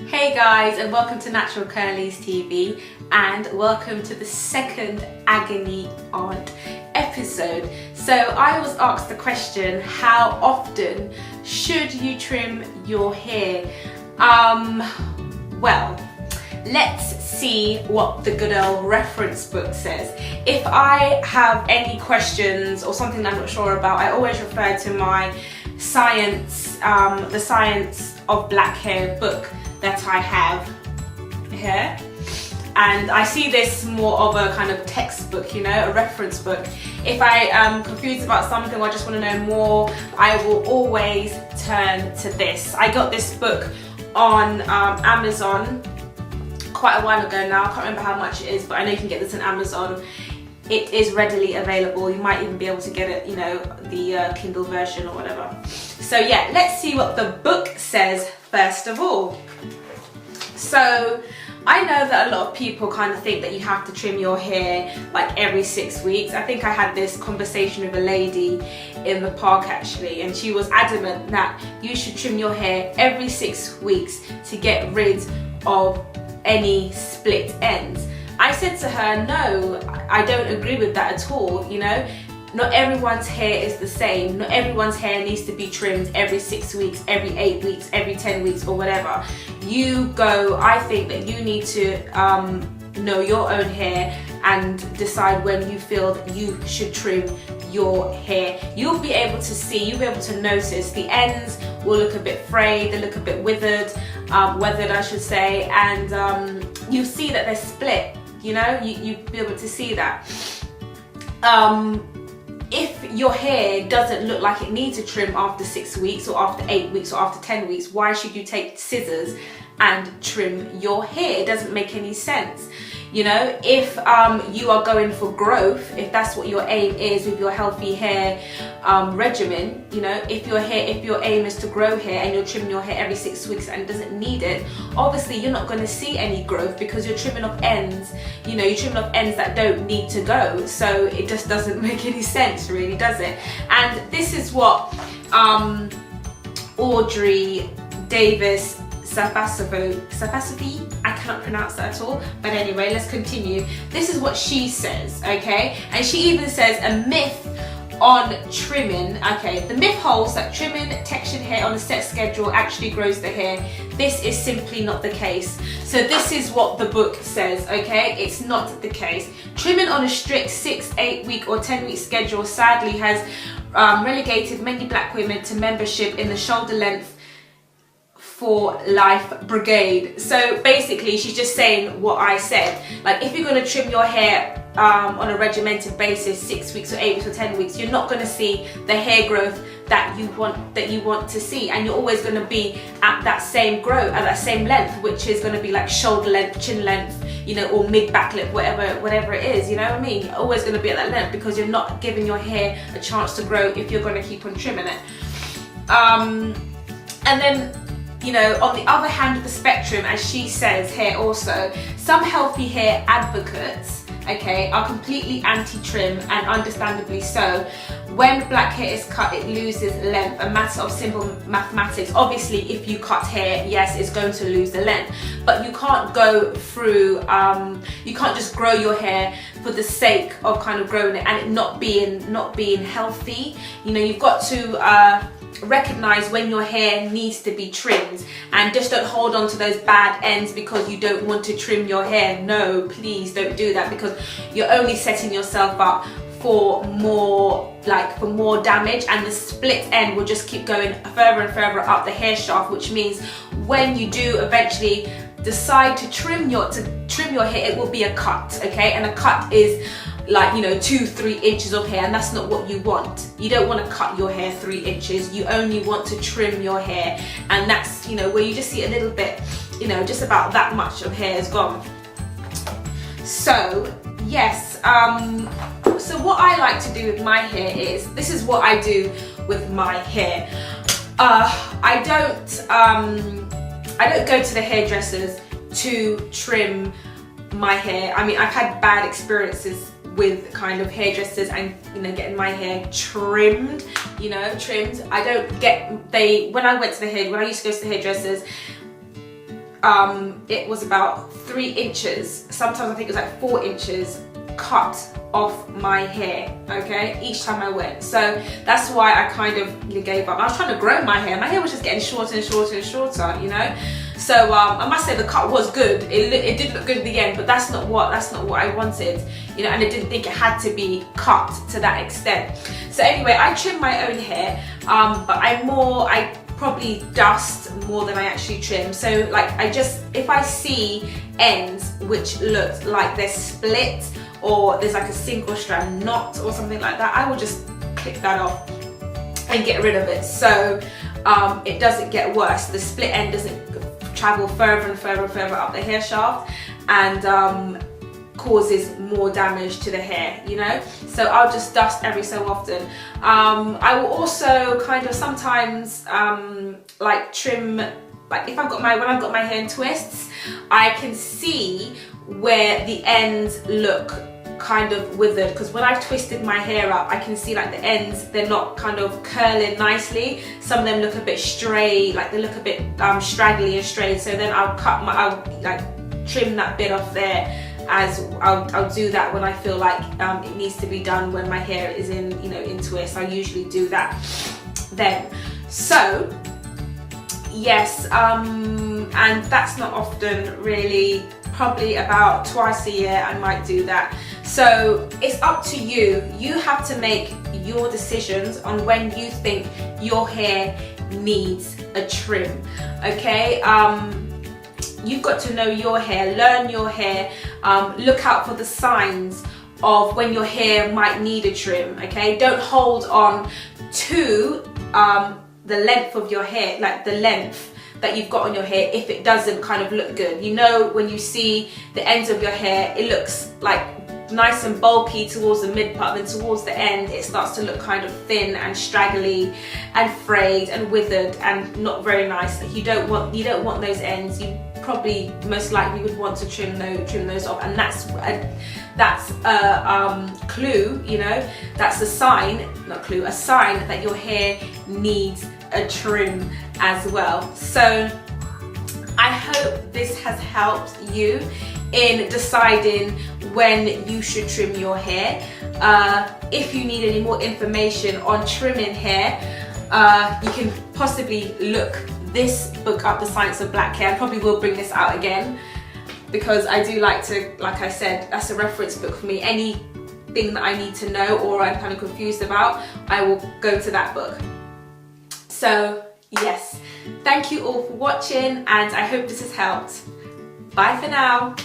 Hey guys, and welcome to Natural Curlies TV, and welcome to the second Agony aunt episode. So I was asked the question, how often should you trim your hair? Well, let's see what the good old reference book says. If I have any questions or something I'm not sure about, I always refer to my science, the Science of Black Hair book that I have here, and I see this more of a kind of textbook, you know, a reference book. If I am confused about something or I just want to know more, I will always turn to this. I got this book on Amazon quite a while ago now. I can't remember how much it is, but I know you can get this on Amazon. It is readily available. You might even be able to get it, you know, the Kindle version or whatever. So yeah, let's see what the book says first of all. So I know that a lot of people kind of think that you have to trim your hair like every 6 weeks. I think I had this conversation with a lady in the park actually, and she was adamant that you should trim your hair every 6 weeks to get rid of any split ends. I said to her, no, I don't agree with that at all, you know. Not everyone's hair is the same. Not everyone's hair needs to be trimmed every 6 weeks, every 8 weeks, every 10 weeks or whatever. I think that you need to know your own hair and decide when you feel that you should trim your hair. You'll be able to see, you'll be able to notice the ends will look a bit frayed, they look a bit weathered I should say, and you see that they're split, you know, you'll be able to see that. If your hair doesn't look like it needs a trim after 6 weeks or after 8 weeks or after 10 weeks, why should you take scissors and trim your hair? It doesn't make any sense. You know, if you are going for growth, if that's what your aim is with your healthy hair regimen, you know, if your aim is to grow hair and you're trimming your hair every 6 weeks and it doesn't need it, obviously you're not going to see any growth because you're trimming off ends, you know, you're trimming off ends that don't need to go. So it just doesn't make any sense, really, does it? And this is what Audrey Davis Sapasophy, I cannot pronounce that at all, but anyway, let's continue. This is what she says, okay? And she even says a myth on trimming. Okay, the myth holds that trimming textured hair on a set schedule actually grows the hair. This is simply not the case. So this is what the book says, okay? It's not the case. Trimming on a strict 6, 8 week or 10 week schedule sadly has relegated many black women to membership in the shoulder length for life brigade. So basically she's just saying what I said. Like, if you're going to trim your hair on a regimented basis, 6 weeks or 8 weeks or 10 weeks, you're not going to see the hair growth that you want to see, and you're always going to be at that same growth, at that same length, which is going to be like shoulder length, chin length, you know, or mid back length, whatever it is, you know what I mean? You're always going to be at that length because you're not giving your hair a chance to grow if you're going to keep on trimming it. And then, you know, on the other hand of the spectrum, as she says here also, some healthy hair advocates, okay, are completely anti-trim, and understandably so. When black hair is cut, it loses length, a matter of simple mathematics. Obviously, if you cut hair, yes, it's going to lose the length, but you can't go through, you can't just grow your hair for the sake of kind of growing it and it not being healthy. You know, you've got to recognize when your hair needs to be trimmed, and just don't hold on to those bad ends because you don't want to trim your hair. No, please don't do that, because you're only setting yourself up for more damage, and the split end will just keep going further and further up the hair shaft, which means when you do eventually decide to trim your hair, it will be a cut, okay? And a cut is like, you know, 2-3 inches of hair, and that's not what you want. You don't want to cut your hair 3 inches. You only want to trim your hair, and that's, you know, where you just see a little bit, you know, just about that much of hair is gone. So yes, so what I like to do with my hair is, this is what I do with my hair. I don't go to the hairdressers to trim my hair. I mean, I've had bad experiences with kind of hairdressers and, you know, getting my hair trimmed, you know, trimmed. When I used to go to the hairdressers, it was about 3 inches, sometimes I think it was like 4 inches cut off my hair, okay, each time I went. So that's why I kind of gave up. I was trying to grow my hair was just getting shorter and shorter and shorter, you know. So I must say the cut was good. It did look good in the end, but that's not what I wanted, you know, and I didn't think it had to be cut to that extent. So anyway, I trim my own hair, but I probably dust more than I actually trim. So like if I see ends which look like they're split, or there's like a single strand knot or something like that, I will just clip that off and get rid of it, so it doesn't get worse. The split end doesn't travel further and further and further up the hair shaft and causes more damage to the hair, you know. So I'll just dust every so often. I will also kind of sometimes like trim, like when I've got my hair in twists, I can see where the ends look kind of withered, because when I've twisted my hair up, I can see like the ends, they're not kind of curling nicely. Some of them look a bit stray, like they look a bit straggly and straight. So then I'll like trim that bit off there, as I'll do that when I feel like it needs to be done, when my hair is in, you know, in twists. I usually do that then. So yes, and that's not often, really, probably about twice a year I might do that. So it's up to you. You have to make your decisions on when you think your hair needs a trim, okay? You've got to know your hair, learn your hair, look out for the signs of when your hair might need a trim, okay? Don't hold on to the length of your hair, like the length that you've got on your hair, if it doesn't kind of look good. You know, when you see the ends of your hair, it looks like nice and bulky towards the mid part, then towards the end it starts to look kind of thin and straggly and frayed and withered and not very nice. Like you don't want those ends. You probably most likely would want to trim those off, and that's a clue, you know, that's a sign that your hair needs a trim as well. So I hope this has helped you in deciding when you should trim your hair. If you need any more information on trimming hair, you can possibly look this book up, The Science of Black Hair. I probably will bring this out again, because I do like to, like I said, that's a reference book for me. Anything that I need to know or I'm kind of confused about, I will go to that book. So yes, thank you all for watching, and I hope this has helped. Bye for now.